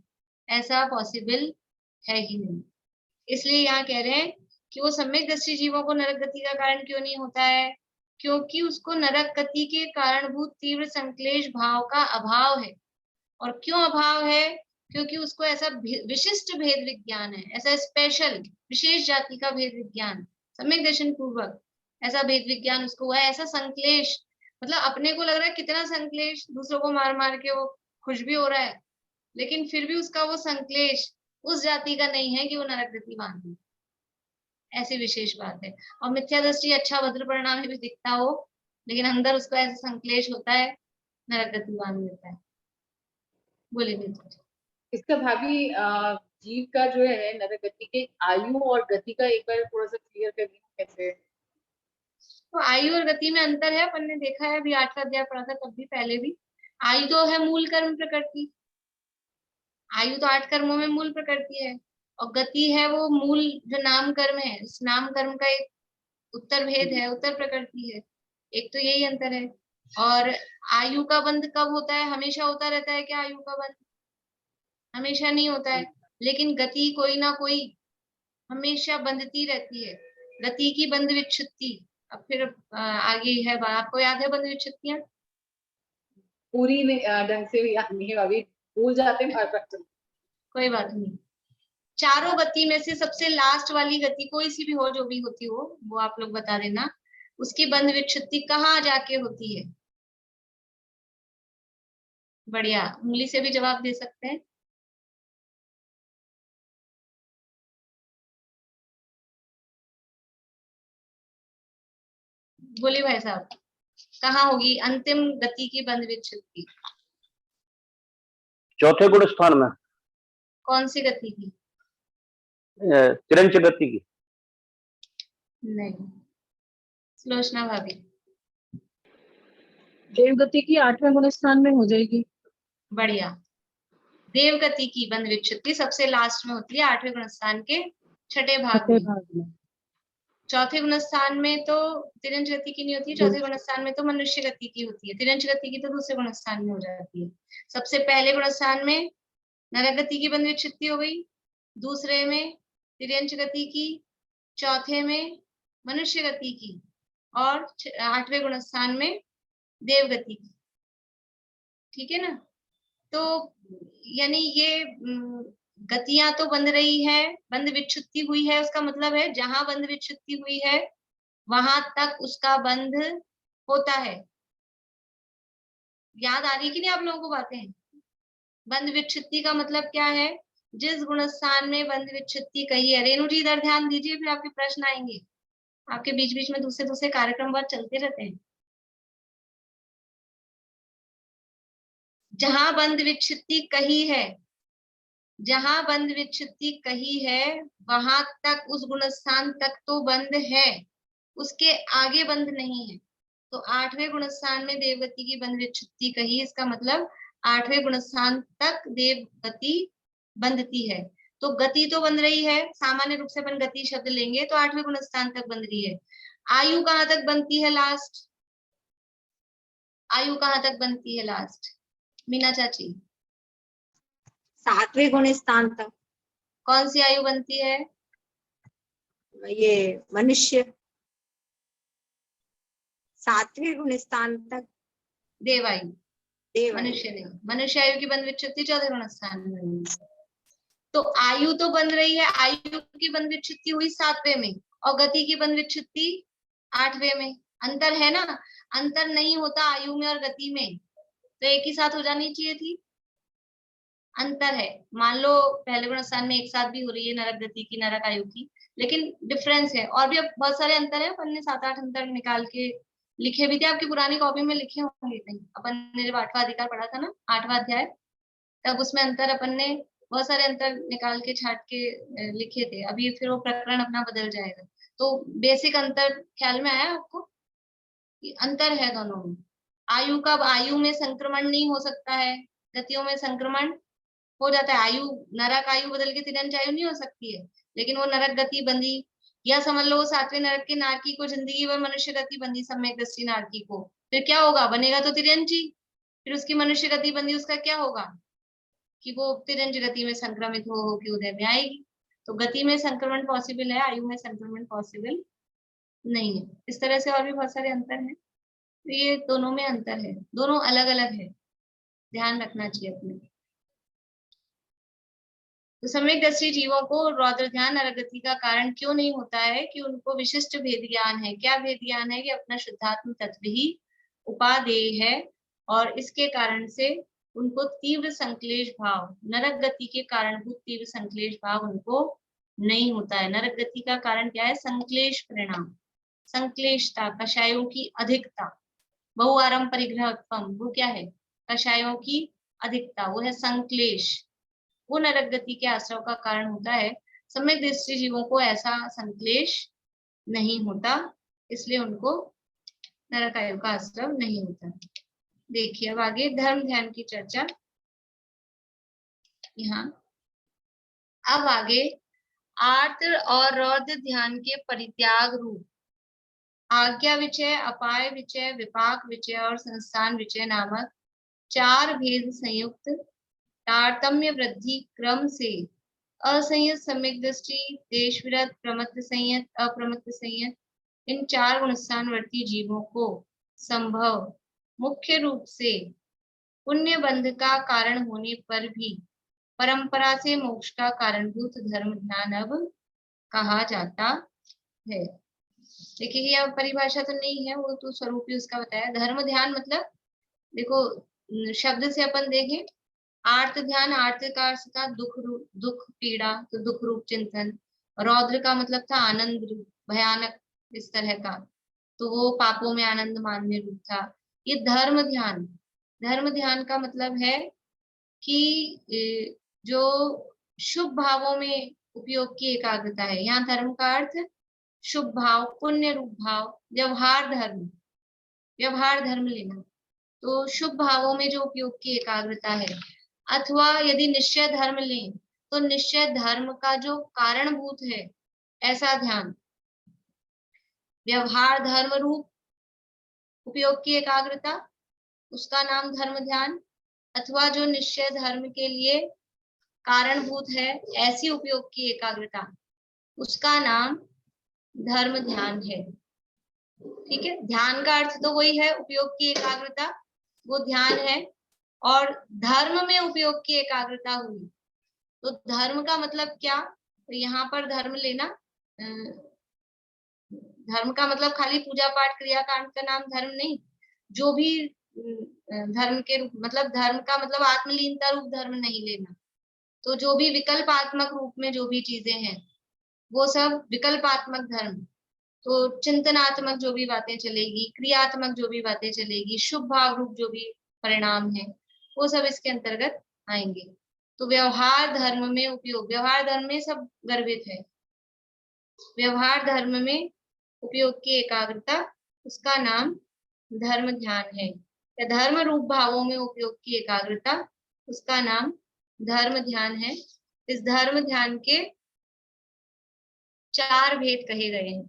ऐसा पॉसिबल है ही नहीं। इसलिए यहाँ कह रहे हैं कि वो सम्यक दृष्टि जीवों को नरक गति का कारण क्यों नहीं होता है? क्योंकि उसको नरक गति के कारणभूत तीव्र संक्लेश भाव का अभाव है। और क्यों अभाव है? क्योंकि उसको ऐसा विशिष्ट भेद विज्ञान है, ऐसा स्पेशल विशेष जाति का भेद विज्ञान, सम्यक दर्शन पूर्वक ऐसा भेद विज्ञान उसको हुआ है। ऐसा संक्लेश, मतलब अपने को लग रहा है कितना संक्लेश, दूसरों को मार मार के वो खुश भी हो रहा है, लेकिन फिर भी उसका वो संक्लेश उस जाति का नहीं है कि वो नरक गति बांधे। ऐसी विशेष बात है। और मिथ्या दृष्टि अच्छा भद्र परिणाम भी दिखता हो, लेकिन अंदर उसको ऐसा संक्लेश होता है, नरक गति बांध देता है। बोलिए। इसका भाभी जीव का जो है नरक गति के आयु और गति का एक बार थोड़ा सा क्लियर कर दीजिए कैसे? तो आयु और गति में अंतर है, अपन ने देखा है, अभी 8वां अध्याय पढ़ा था, तब भी पहले भी। आयु तो है मूल कर्म प्रकृति, आयु तो 8 कर्मों में मूल प्रकृति है, और गति है वो मूल जो नाम कर्म है, इस नाम कर्म का एक उत्तर भेद है, उत्तर प्रकृति है। एक तो यही अंतर है। और आयु का बंध कब होता है? हमेशा होता रहता है क्या आयु का बंध? हमेशा नहीं होता है, लेकिन गति कोई ना कोई हमेशा बंधती रहती है। गति की बंध विच्छित्ति, अब फिर आगे है, आपको याद है बंध विच्छित्तियां? पूरी ढंग से भी याद नहीं है, अभी भूल जाते हैं बार-बार। कोई बात नहीं। चारों गति में से सबसे लास्ट वाली गति कोई सी भी हो, जो भी होती हो, वो आप लोग बता देना, उसकी बंध विच्छित्ति कहाँ जाके होती है? बढ़िया, उंगली से भी जवाब दे सकते हैं। बोलिए भाई साहब, कहाँ होगी अंतिम गति की बंध विच्छित्ति? चौथे गुण स्थान में। कौन सी गति की? तिर्यंच गति की। नहीं, सुलोचना भाभी। देवगति की 8वें गुण स्थान में हो जाएगी। बढ़िया, देवगति की बंध विच्छित्ति सबसे लास्ट में होती है, 8वें गुण स्थान के छठे भाग में। चौथे गुण स्थान में तो तिर्यंच गति की नहीं होती है, चौथे गुण स्थान में तो मनुष्य गति की होती है। तिर्यंच गति की तो दूसरे गुण स्थान में हो जाती है। सबसे पहले गुण स्थान में नरक गति की बंध विच्छित्ति हो गई, दूसरे में तिर्यंच गति की, चौथे में मनुष्य गति की, और 8वें गुण स्थान में देव गति की। ठीक है ना? तो यानी ये गतियां तो बंध रही है, बंध विच्छित्ति हुई है, उसका मतलब है जहां बंध विच्छित्ति हुई है वहां तक उसका बंध होता है। याद आ रही कि नहीं आप लोगों को बातें? बंध विच्छित्ति का मतलब क्या है? जिस गुण स्थान में बंध विच्छित्ति कही है। रेणु जी इधर ध्यान दीजिए, फिर आपके प्रश्न आएंगे। आपके बीच बीच में दूसरे दूसरे कार्यक्रम बहुत चलते रहते हैं। जहां बंध विच्छित्ति कही है जहां बंध विच्छित्ति कही है वहां तक, उस गुणस्थान तक तो बंध है, उसके आगे बंध नहीं है। तो 8वें गुणस्थान में देवगति की बंध विच्छित्ति कही, इसका मतलब 8वें गुणस्थान तक देवगति बंधती है। तो गति तो बन रही है, सामान्य रूप से अपन गति शब्द लेंगे तो 8वें गुणस्थान तक बन रही है। आयु कहाँ तक बनती है लास्ट? आयु कहाँ तक बनती है लास्ट? मीना चाची, 7वें गुणस्थान तक। कौन सी आयु बनती है? ये मनुष्य 7वें गुणस्थान तक। देवायु, देव मनुष्य नहीं। मनुष्य आयु की बंध विच्छित्ति 14वें गुणस्थान में हुई। तो आयु तो बन रही है, आयु की बंध विच्छित्ति हुई 7वें में और गति की बंध विच्छित्ति 8वें में। अंतर है ना? अंतर नहीं होता आयु में और गति में, तो एक ही साथ हो जानी चाहिए थी। अंतर है, मान लो पहले गुणस्थान में एक साथ भी हो रही है नरक गति की, नरक आयु की, लेकिन डिफरेंस है। और भी अब बहुत सारे अंतर है, अपन ने 7-8 अंतर निकाल के लिखे भी थे, आपकी पुरानी कॉपी में लिखे होंगे कहीं। अपन ने जब 8वां अधिकार पढ़ा था ना, 8वां अध्याय, तब उसमें अंतर अपन ने बहुत सारे अंतर निकाल के छाट के लिखे थे। अभी फिर वो प्रकरण अपना बदल जाएगा। तो बेसिक अंतर ख्याल में आया आपको? अंतर है दोनों में। आयु का, आयु में संक्रमण नहीं हो सकता है, गतियों में संक्रमण हो जाता है। आयु, नरक आयु बदल के तिरंज आयु नहीं हो सकती है, लेकिन वो नरक गति बंदी, या समझ लो 7वें नरक के नारकी को जिंदगी भर मनुष्य गति बंदी, सम्यक दृष्टि नारकी को, फिर क्या होगा? बनेगा तो तिरंजी, फिर उसकी मनुष्य गति बंदी, उसका क्या होगा कि वो तिरंज गति में संक्रमित हो के उदय में आएगी। तो गति में संक्रमण पॉसिबल है, आयु में संक्रमण पॉसिबल नहीं है। इस तरह से और भी बहुत सारे अंतर हैं। तो ये दोनों में अंतर है, दोनों अलग अलग है, ध्यान रखना चाहिए अपने। तो सम्यक दृष्टि जीवों को रौद्र ध्यान नरगति का कारण क्यों नहीं होता है? कि उनको विशिष्ट भेद ज्ञान है। क्या भेद ज्ञान है? कि अपना शुद्धात्म तत्व ही उपादेय है, और इसके कारण से उनको तीव्र संक्लेश भाव, नरक गति के कारणभूत तीव्र संक्लेश भाव उनको नहीं होता है। नरक गति का कारण क्या है? संक्लेश परिणाम, संक्लेशता, कषायों की अधिकता, बहुआरम परिग्रहत्वम, वो क्या है? कषायों की अधिकता, वो है संक्लेश। वो नरक गति के आश्रव का कारण होता है। सम्यक दृष्टि जीवों को ऐसा संक्लेश नहीं होता, इसलिए उनको नरक आयु का आश्रव नहीं होता। देखिए अब आगे धर्म ध्यान की चर्चा। यहाँ अब आगे आर्द्र और रौद्र ध्यान के परित्याग रूप आज्ञा विचय, अपाय विचय, विपाक विचय और संस्थान विचय नामक 4 भेद संयुक्त तारतम्य वृद्धि क्रम से असंयत, सम्यक दृष्टि, देश विरत, प्रमत्त संयत, अप्रमत्त संयत, इन 4 गुणस्थानवर्ती जीवों को संभव मुख्य रूप से पुण्य बंध का कारण होने पर भी परंपरा से मोक्ष का कारणभूत धर्म ध्यान अब कहा जाता है। देखिए यह परिभाषा तो नहीं है, वो तो स्वरूप ही उसका बताया। धर्म ध्यान मतलब, देखो शब्द से अपन देखें, आर्त ध्यान, आर्त का अर्थ था दुख पीड़ा, तो दुख रूप चिंतन। रौद्र का मतलब था आनंद रूप, भयानक इस तरह का, तो वो पापों में आनंद मानने रूप था। ये धर्म ध्यान का मतलब है कि जो शुभ भावों में उपयोग की एकाग्रता है। यहाँ धर्म का अर्थ शुभ भाव, पुण्य रूप भाव, व्यवहार धर्म लेना, तो शुभ भावों में जो उपयोग की एकाग्रता है। अथवा यदि निश्चय धर्म लें तो निश्चय धर्म का जो कारणभूत है ऐसा ध्यान, व्यवहार धर्म रूप उपयोग की एकाग्रता, उसका नाम धर्म ध्यान। अथवा जो निश्चय धर्म के लिए कारणभूत है ऐसी उपयोग की एकाग्रता, उसका नाम धर्म ध्यान है। ठीक है, ध्यान का अर्थ तो वही है, उपयोग की एकाग्रता, वो ध्यान है। और धर्म में उपयोग की एकाग्रता हुई, तो धर्म का मतलब क्या? तो यहाँ पर धर्म लेना, धर्म का मतलब खाली पूजा पाठ क्रियाकांड का नाम धर्म नहीं, जो भी धर्म के रूप, मतलब धर्म का मतलब आत्मलीनता रूप धर्म नहीं लेना। तो जो भी विकल्पात्मक रूप में जो भी चीजें हैं वो सब विकल्पात्मक धर्म। तो चिंतनात्मक जो भी बातें चलेगी, क्रियात्मक जो भी बातें चलेगी, शुभ भाव रूप जो भी परिणाम है, वो सब इसके अंतर्गत आएंगे। तो व्यवहार धर्म में उपयोग, व्यवहार धर्म में सब गर्भित है। व्यवहार धर्म में उपयोग की एकाग्रता, उसका नाम धर्म ध्यान है। या धर्म रूप भावों में उपयोग की एकाग्रता, उसका नाम धर्म ध्यान है। इस धर्म ध्यान के 4 भेद कहे गए हैं।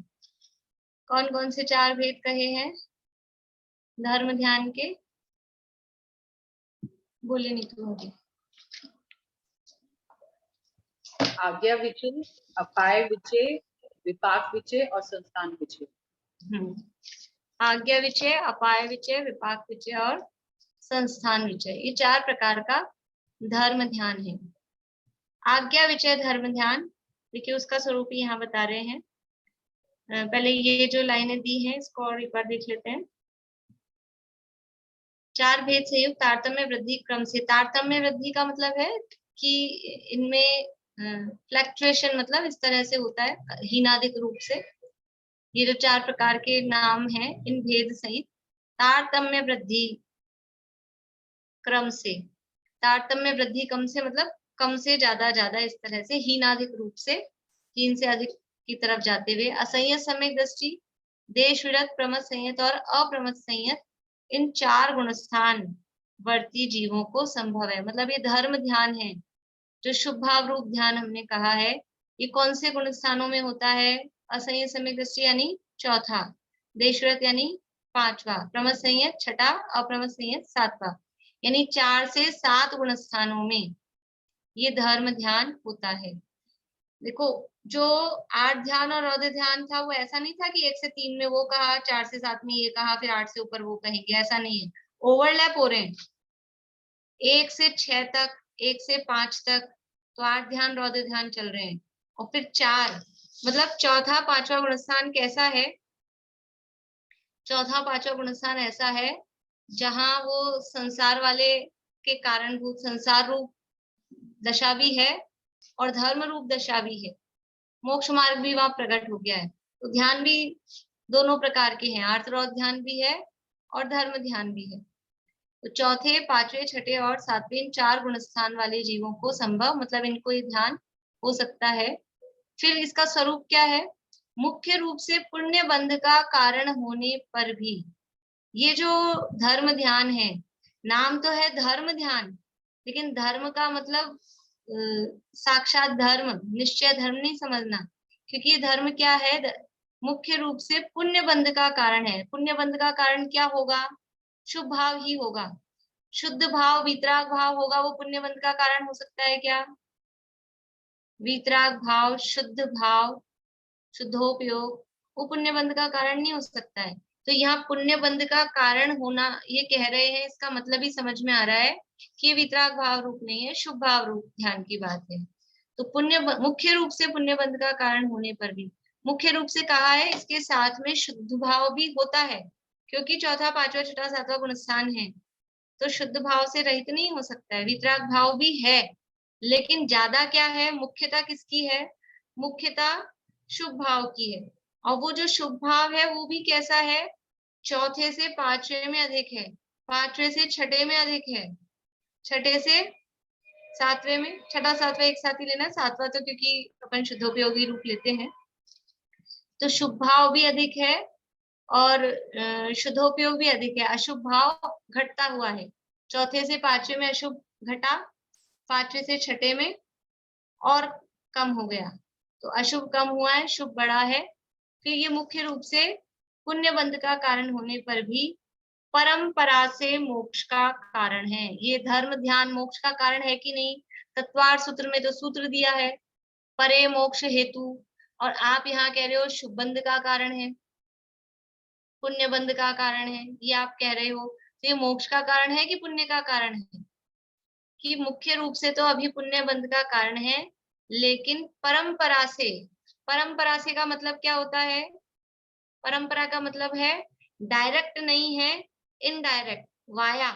कौन कौन से 4 भेद कहे हैं धर्म ध्यान के? बोले नीतू होगी। आज्ञा विचय, अपाय विचय, विपाक विचय और संस्थान विचय। आज्ञा विचय, अपाय विचय, विपाक विचय और संस्थान विचय, ये 4 प्रकार का धर्म ध्यान है। आज्ञा विचय धर्म ध्यान, देखिए उसका स्वरूप यहाँ बता रहे हैं। पहले ये जो लाइनें दी हैं इसको और एक बार देख लेते हैं। 4 भेद से युक्त तारतम्य वृद्धि क्रम से। तारतम्य वृद्धि का मतलब है कि इनमें फ्लक्चुएशन, मतलब इस तरह से होता है हीनादिक रूप से। ये जो 4 प्रकार के नाम हैं इन भेद सहित तारतम्य वृद्धि क्रम से। तारतम्य वृद्धि क्रम से मतलब कम से ज्यादा, ज्यादा इस तरह से हीनाधिक रूप से, हीन से अधिक की तरफ जाते हुए। असंयत सम्यक दृष्टि, देश विरत, प्रमथ संयत और अप्रमथ संयत, इन 4 गुणस्थान वर्ती जीवों को संभव है। मतलब ये धर्म ध्यान है। जो शुभ भाव रूप ध्यान हमने कहा है, ये कौन से गुण स्थानों में होता है? असंयत सम्यक दृष्टि यानी चौथा, देशव्रत यानी 5वां, प्रमथ संयत 6ठा, अप्रमथ संयत 7वां, यानी 4 से 7 गुण स्थानों में ये धर्म ध्यान होता है। देखो जो 8 ध्यान और रौद्र ध्यान था वो ऐसा नहीं था कि 1 से 3 में वो कहा, 4 से 7 में ये कहा, फिर 8 से ऊपर वो कहेंगे, ऐसा नहीं है। ओवरलैप हो रहे हैं 1 से 6 तक, 1 से 5 तक, तो 8 ध्यान रौद्र ध्यान चल रहे हैं। और फिर 4 मतलब चौथा 5वां गुणस्थान कैसा है? चौथा 5वां गुणस्थान ऐसा है जहां वो संसार वाले के कारणभूत संसार रूप दशा भी है और धर्म रूप दशा भी है। मोक्ष मार्ग भी वहां प्रकट हो गया है। तो ध्यान भी दोनों प्रकार के हैं, आर्तरौध ध्यान भी है और धर्म ध्यान भी है। तो चौथे, 5वें, 6ठे और 7वें इन 4 गुणस्थान वाले जीवों को संभव, मतलब इनको ये ध्यान हो सकता है। फिर इसका स्वरूप क्या है? मुख्य रूप से पुण्य बंध का कारण होने पर भी ये जो धर्म ध्यान है, नाम तो है धर्म ध्यान, लेकिन धर्म का मतलब साक्षात धर्म, निश्चय धर्म नहीं समझना, क्योंकि ये धर्म क्या है? मुख्य रूप से पुण्य बंध का कारण है। पुण्य बंध का कारण क्या होगा? शुभ भाव ही होगा। शुद्ध भाव, वीतराग भाव होगा, वो पुण्य बंध का कारण हो सकता है क्या? वीतराग भाव, शुद्ध भाव, शुद्धोपयोग, वो पुण्य बंध का कारण नहीं हो सकता है। तो यहाँ पुण्य बंध का कारण होना ये कह रहे हैं, इसका मतलब ही समझ में आ रहा है कि ये वितराग भाव रूप नहीं है, शुभ भाव रूप ध्यान की बात है। तो पुण्य मुख्य रूप से पुण्य बंध का कारण होने पर भी, मुख्य रूप से कहा है, इसके साथ में शुद्ध भाव भी होता है, क्योंकि चौथा, 5वां, 6ठा, 7वां गुणस्थान है, तो शुद्ध भाव से रहित नहीं हो सकता है। वितराग भाव भी है, लेकिन ज्यादा क्या है? मुख्यता किसकी है? मुख्यता शुभ भाव की है। और वो जो शुभ भाव है वो भी कैसा है? चौथे से 5वें में अधिक है, 5वें से 6ठे में अधिक है, 6ठे से 7वें में, 6ठा 7वां एक साथ ही लेना, 7वां तो क्योंकि अपन शुद्धोपयोगी रूप लेते हैं, तो शुभ भाव भी अधिक है और शुद्धोपयोग भी अधिक है। अशुभ भाव घटता हुआ है, चौथे से 5वें में अशुभ घटा, 5वें से 6ठे में और कम हो गया, तो अशुभ कम हुआ है, शुभ बढ़ा है। फिर ये मुख्य रूप से पुण्य बंध का कारण होने पर भी परंपरा से मोक्ष का कारण है। ये धर्म ध्यान मोक्ष का कारण है कि नहीं? तत्वार सूत्र में तो सूत्र दिया है परे मोक्ष हेतु, और आप यहाँ कह रहे हो शुभ बंध का कारण है, पुण्य बंध का कारण है, ये आप कह रहे हो। तो ये मोक्ष का कारण है कि पुण्य का कारण है? कि मुख्य रूप से तो अभी पुण्य बंध का कारण है, लेकिन परंपरा से, परंपरा से का मतलब क्या होता है? परंपरा का मतलब है डायरेक्ट नहीं है, इनडायरेक्ट, वाया।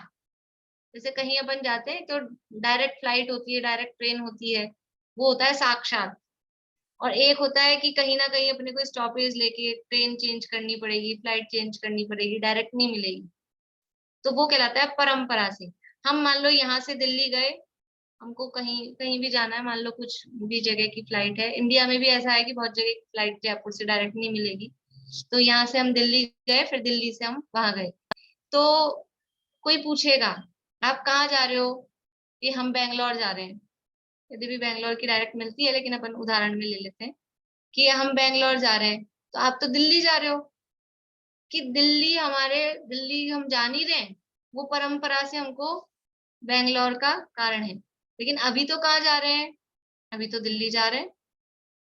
जैसे कहीं अपन जाते हैं तो डायरेक्ट फ्लाइट होती है, डायरेक्ट ट्रेन होती है, वो होता है साक्षात। और एक होता है कि कहीं ना कहीं अपने को स्टॉपेज लेके ट्रेन चेंज करनी पड़ेगी, फ्लाइट चेंज करनी पड़ेगी, डायरेक्ट नहीं मिलेगी, तो वो कहलाता है परंपरा से। हम मान लो यहाँ से दिल्ली गए, हमको कहीं कहीं भी जाना है, मान लो कुछ भी जगह की फ्लाइट है, इंडिया में भी ऐसा है कि बहुत जगह की फ्लाइट जयपुर से डायरेक्ट नहीं मिलेगी, तो यहाँ से हम दिल्ली गए, फिर दिल्ली से हम वहां गए, तो कोई पूछेगा आप कहाँ जा रहे हो, कि हम बैंगलोर जा रहे हैं। यदि भी बैंगलोर की डायरेक्ट मिलती है, लेकिन अपन उदाहरण में ले लेते हैं कि हम बैंगलोर जा रहे हैं, तो आप तो दिल्ली जा रहे हो, कि दिल्ली हम जा नहीं रहे हैं, वो परंपरा से हमको बैंगलोर का कारण है। लेकिन अभी तो कहाँ जा रहे हैं, अभी तो दिल्ली जा रहे हैं।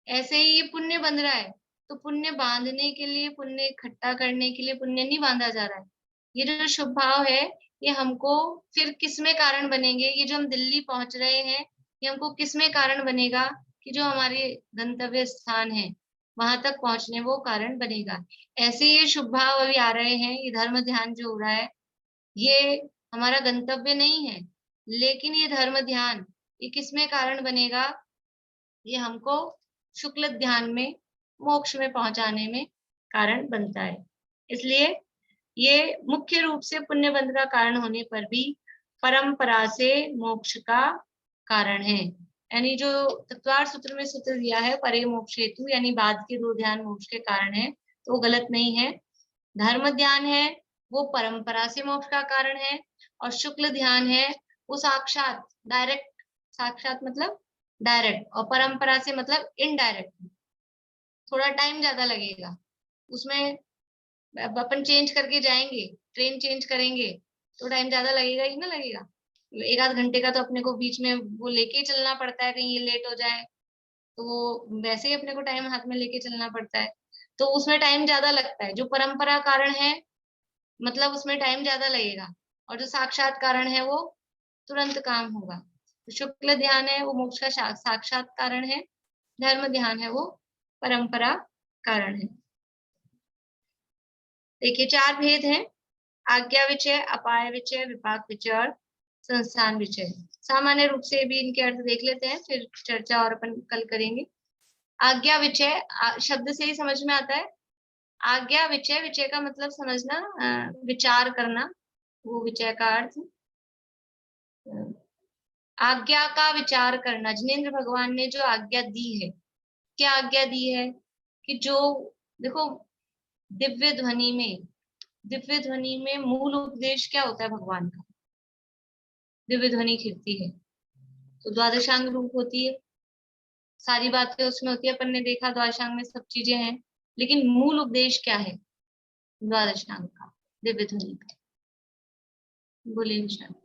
ऐसे ही ये पुण्य बंध रहा है, तो पुण्य बांधने के लिए, पुण्य इकट्ठा करने के लिए पुण्य नहीं बांधा जा रहा है। ये जो शुभ भाव है, ये हमको फिर किसमें कारण बनेंगे, ये जो हम दिल्ली पहुंच रहे हैं, ये हमको किसमें कारण बनेगा, कि जो हमारे गंतव्य स्थान है वहां तक पहुंचने वो कारण बनेगा। ऐसे ये शुभ भाव अभी आ रहे हैं, ये धर्म ध्यान जो हो रहा है, ये हमारा गंतव्य नहीं है, लेकिन ये धर्म ध्यान ये किसमें कारण बनेगा, ये हमको शुक्ल ध्यान में मोक्ष में पहुंचाने में कारण बनता है। इसलिए ये मुख्य रूप से पुण्य बंध का कारण होने पर भी परंपरा से मोक्ष का कारण है। यानी जो तत्वार्थ सूत्र में सूत्र दिया है परे मोक्ष हेतु, यानी बाद के दो ध्यान मोक्ष के कारण है, तो वो गलत नहीं है। धर्म ध्यान है वो परंपरा से मोक्ष का कारण है, और शुक्ल ध्यान है वो साक्षात डायरेक्ट, साक्षात मतलब डायरेक्ट, और परंपरा से मतलब इनडायरेक्ट। थोड़ा टाइम ज्यादा लगेगा उसमें, अब अपन चेंज करके जाएंगे, ट्रेन चेंज करेंगे तो टाइम ज्यादा लगेगा ही ना, लगेगा 1-आध घंटे का, तो अपने को बीच में वो लेके ही चलना पड़ता है, कहीं ये लेट हो जाए तो वो वैसे ही अपने को टाइम हाथ में लेके चलना पड़ता है, तो उसमें टाइम ज्यादा लगता है। जो परंपरा कारण है मतलब उसमें टाइम ज्यादा लगेगा, और जो साक्षात कारण है वो तुरंत काम होगा। तो शुक्ल ध्यान है वो मोक्ष का साक्षात कारण है, धर्म ध्यान है वो परंपरा कारण है। देखिए 4 भेद हैं, आज्ञा विचय, अपाय विचय, विपाक विचय और संस्थान विचय। सामान्य रूप से भी इनके अर्थ देख लेते हैं, फिर चर्चा और अपन कल करेंगे। आज्ञा विचय शब्द से ही समझ में आता है। आज्ञा विचय, विचय का मतलब समझना, विचार करना, वो विचय का अर्थ। आज्ञा का विचार करना, जिनेंद्र भगवान ने जो आज्ञा दी है, क्या आज्ञा दी है, कि जो देखो दिव्य ध्वनि में मूल उपदेश क्या होता है भगवान का, दिव्य ध्वनि खिलती है तो द्वादशांग रूप होती है, सारी बातें उसमें होती है, अपन ने देखा द्वादशांग में सब चीजें हैं, लेकिन मूल उपदेश क्या है द्वादशांग का, दिव्य ध्वनि का। बोलिए निशान।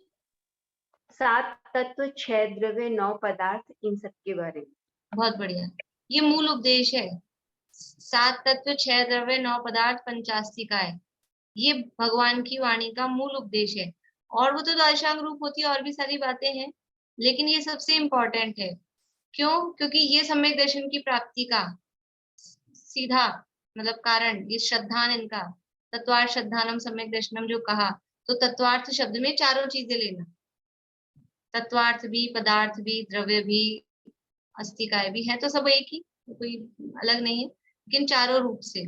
7 तत्व 6 द्रव्य 9 पदार्थ, इन सब के बारे में। बहुत बढ़िया, ये मूल उपदेश है। 7 तत्व 6 द्रव्य 9 पदार्थ पंचास्तिका है, ये भगवान की वाणी का मूल उपदेश है। और वो तो द्वादशांग रूप होती है, और भी सारी बातें हैं, लेकिन ये सबसे इम्पोर्टेंट है। क्यों? क्योंकि ये सम्यक दर्शन की प्राप्ति का सीधा मतलब कारण, ये श्रद्धान इनका, तत्वार्थ श्रद्धानम सम्यक दर्शनम जो कहा, तो तत्वार्थ शब्द में चारों चीजें लेना, तत्वार्थ भी, पदार्थ भी, द्रव्य भी, अस्तिकाय भी है, तो सब एक ही, कोई अलग नहीं है, लेकिन चारों रूप से।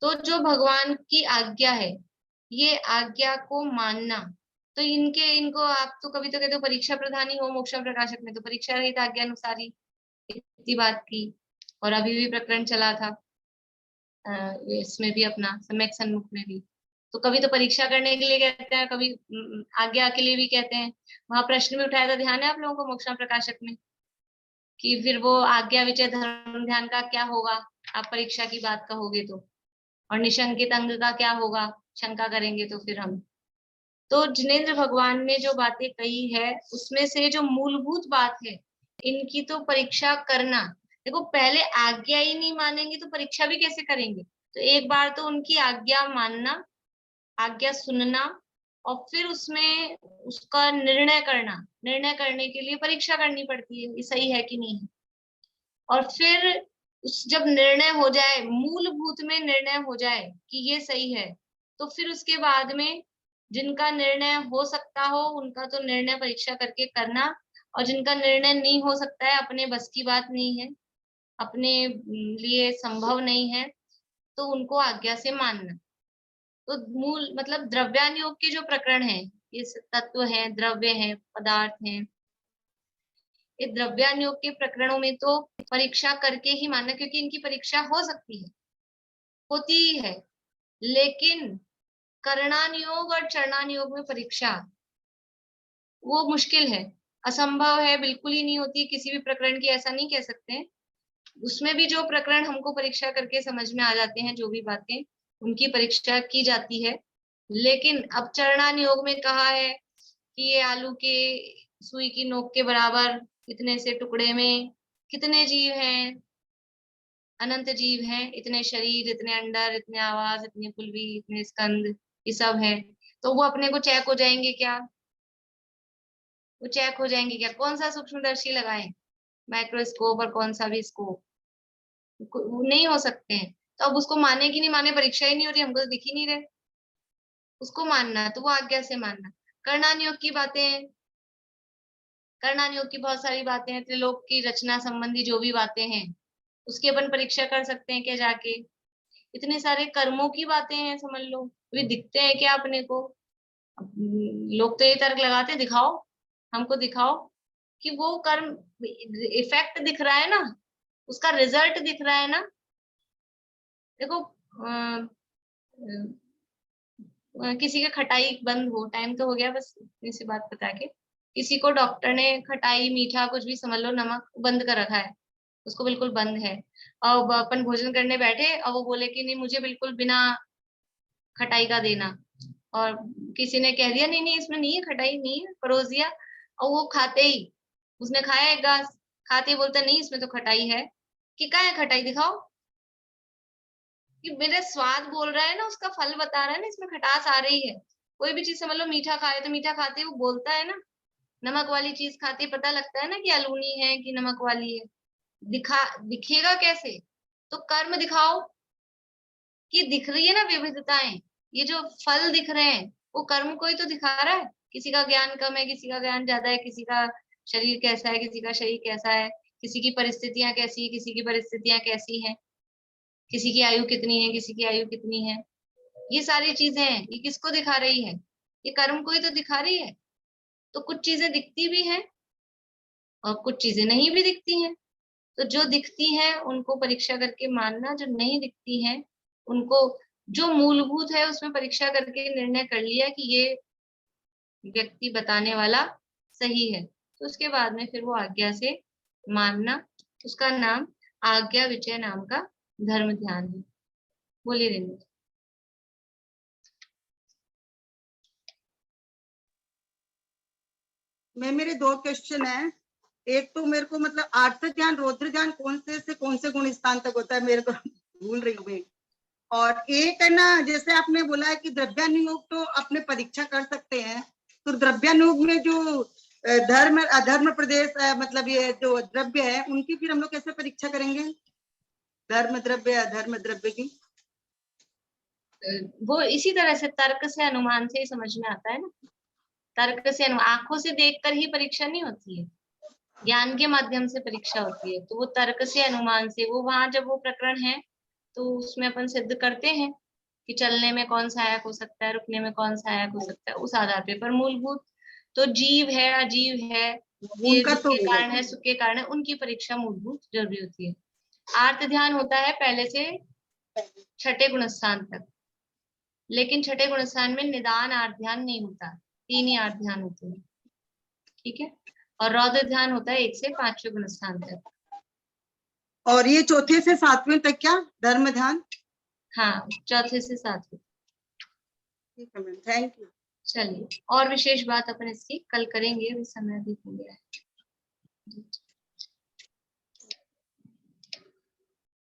तो जो भगवान की आज्ञा है, ये आज्ञा को मानना, तो इनको आप तो कभी तो कहते हो परीक्षा प्रधानी हो, मोक्षा प्रकाशक में तो परीक्षा रहित आज्ञा अनुसार ही इतनी बात की, और अभी भी प्रकरण चला था इसमें भी अपना सम्यक सन्मुख में भी, तो कभी तो परीक्षा करने के लिए कहते हैं, कभी आज्ञा के लिए भी कहते हैं। वहां प्रश्न भी उठाया था, ध्यान है आप लोगों को मोक्षा प्रकाशक में, कि फिर वो आज्ञा विचय धर्म ध्यान का क्या होगा, आप परीक्षा की बात कहोगे तो, और निशंकित अंग का क्या होगा, शंका करेंगे तो फिर हम। तो जिनेंद्र भगवान ने जो बातें कही है, उसमें से जो मूलभूत बात है, इनकी तो परीक्षा करना, देखो पहले आज्ञा ही नहीं मानेंगे तो परीक्षा भी कैसे करेंगे, तो एक बार तो उनकी आज्ञा मानना, आज्ञा सुनना, और फिर उसमें उसका निर्णय करना, निर्णय करने के लिए परीक्षा करनी पड़ती है, ये सही है कि नहीं है। और फिर जब निर्णय हो जाए, मूलभूत में निर्णय हो जाए कि ये सही है, तो फिर उसके बाद में जिनका निर्णय हो सकता हो उनका तो निर्णय परीक्षा करके करना, और जिनका निर्णय नहीं हो सकता है, अपने बस की बात नहीं है, अपने लिए संभव नहीं है, तो उनको आज्ञा से मानना। तो मूल मतलब द्रव्यान योग के जो प्रकरण है, ये तत्व हैं, द्रव्य हैं, पदार्थ हैं, ये द्रव्यानुयोग के प्रकरणों में तो परीक्षा करके ही मानना, क्योंकि इनकी परीक्षा हो सकती है, होती ही है, लेकिन करणानुयोग और चरणानुयोग में परीक्षा वो मुश्किल है, असंभव है, बिल्कुल ही नहीं होती किसी भी प्रकरण की, ऐसा नहीं कह सकते हैं। उसमें भी जो प्रकरण हमको परीक्षा करके समझ में आ जाते हैं, जो भी बातें, उनकी परीक्षा की जाती है। लेकिन अब चरणानुयोग में कहा है कि ये आलू के सुई की नोक के बराबर इतने से टुकड़े में कितने जीव हैं, अनंत जीव हैं, इतने शरीर, इतने अंडर, इतने आवाज, इतने कुलवी, इतने स्कंद, ये सब है। तो वो अपने को चेक हो जाएंगे क्या? वो चेक हो जाएंगे क्या? कौन सा सूक्ष्मदर्शी लगाएं, माइक्रोस्कोप और कौन सा भी स्कोप, वो नहीं हो सकते हैं। तो अब उसको माने कि नहीं माने, परीक्षा ही नहीं हो रही, हमको तो दिख ही नहीं रहे, उसको मानना तो वो आज्ञा से मानना। कर्णानुयोग की बातें, कर्णानुयोग की बहुत सारी बातें हैं, त्रिलोक की रचना संबंधी जो भी बातें हैं उसकी अपन परीक्षा कर सकते हैं क्या जाके? इतने सारे कर्मों की बातें हैं, समझ लो, वे दिखते हैं क्या अपने को? लोग तो ये तर्क लगाते हैं, दिखाओ, हमको दिखाओ कि वो कर्म इफेक्ट दिख रहा है ना, उसका रिजल्ट दिख रहा है ना। देखो किसी का खटाई बंद हो, टाइम तो हो गया, बस इतनी सी बात बता के, किसी को डॉक्टर ने खटाई मीठा कुछ भी समझ लो, नमक बंद कर रखा है, उसको बिल्कुल बंद है, अब अपन भोजन करने बैठे और वो बोले कि नहीं मुझे बिल्कुल बिना खटाई का देना, और किसी ने कह दिया नहीं नहीं इसमें नहीं है खटाई, नहीं है, परोस दिया, और वो खाते ही, उसने खाया एक गांस, खाते ही बोलता नहीं इसमें तो खटाई है, कि क्या है खटाई, दिखाओ, कि मेरे स्वाद बोल रहा है ना, उसका फल बता रहा है ना, इसमें खटास आ रही है। कोई भी चीज समझ लो, मीठा खाए तो मीठा खाते वो बोलता है ना, नमक वाली चीज खाते पता लगता है ना कि अलूनी है कि नमक वाली है, दिखेगा कैसे? तो कर्म दिखाओ कि दिख रही है ना विविधताएं, ये जो फल दिख रहे हैं वो कर्म को ही तो दिखा रहा है। किसी का ज्ञान कम है, किसी का ज्ञान ज्यादा है, किसी का शरीर कैसा है, किसी का शरीर कैसा है, किसी की परिस्थितियां कैसी है, किसी की परिस्थितियां कैसी हैं, किसी की आयु कितनी है, किसी की आयु कितनी है, ये सारी चीजें हैं, ये किसको दिखा रही है? ये कर्म को ही तो दिखा रही है। तो कुछ चीजें दिखती भी हैं और कुछ चीजें नहीं भी दिखती हैं। तो जो दिखती हैं उनको परीक्षा करके मानना, जो नहीं दिखती हैं उनको जो मूलभूत है उसमें परीक्षा करके निर्णय कर लिया कि ये व्यक्ति बताने वाला सही है, तो उसके बाद में फिर वो आज्ञा से मानना, उसका नाम आज्ञा विचय नाम का धर्म ध्यान है। बोलिए रेणु। मेरे दो क्वेश्चन है। एक तो मेरे को मतलब आर्थ ध्यान रौद्र ध्यान कौन से कौन से गुण स्थान तक होता है, मेरे को भूल रही हूँ मैं। और एक है ना, जैसे आपने बोला है कि द्रव्यानुयोग तो अपने परीक्षा कर सकते हैं, तो द्रव्यानुयोग में जो धर्म अधर्म प्रदेश मतलब ये जो द्रव्य है उनकी फिर हम लोग कैसे परीक्षा करेंगे, धर्म द्रव्य अधर्म द्रव्य की? वो इसी तरह से तर्क से अनुमान से ही समझ में आता है ना, तर्क से आंखों से देखकर ही परीक्षा नहीं होती है, ज्ञान के माध्यम से परीक्षा होती है। तो वो तर्क से अनुमान से, वो वहां जब वो प्रकरण है तो उसमें अपन सिद्ध करते हैं कि चलने में कौन सहायक हो सकता है, रुकने में कौन सहायक हो सकता है, उस आधार पे। पर मूलभूत तो जीव है अजीव है, ये उनका दुख तो के कारण है सुख के कारण है, उनकी परीक्षा मूलभूत जरूरी होती है। आर्त ध्यान होता है पहले से छठे गुणस्थान तक, लेकिन छठे गुणस्थान में निदान आर्त ध्यान नहीं होता, 3 ही आर्त ध्यान होते हैं, ठीक है। और रौद्र ध्यान होता है 1 से 5वें गुणस्थान तक। और ये चौथे से 7वें तक क्या धर्म ध्यान? हाँ, चौथे से 7वें। ठीक है मैम, थैंक यू। चलिए, और विशेष बात अपन इसकी कल करेंगे, अभी समय भी हो गया है।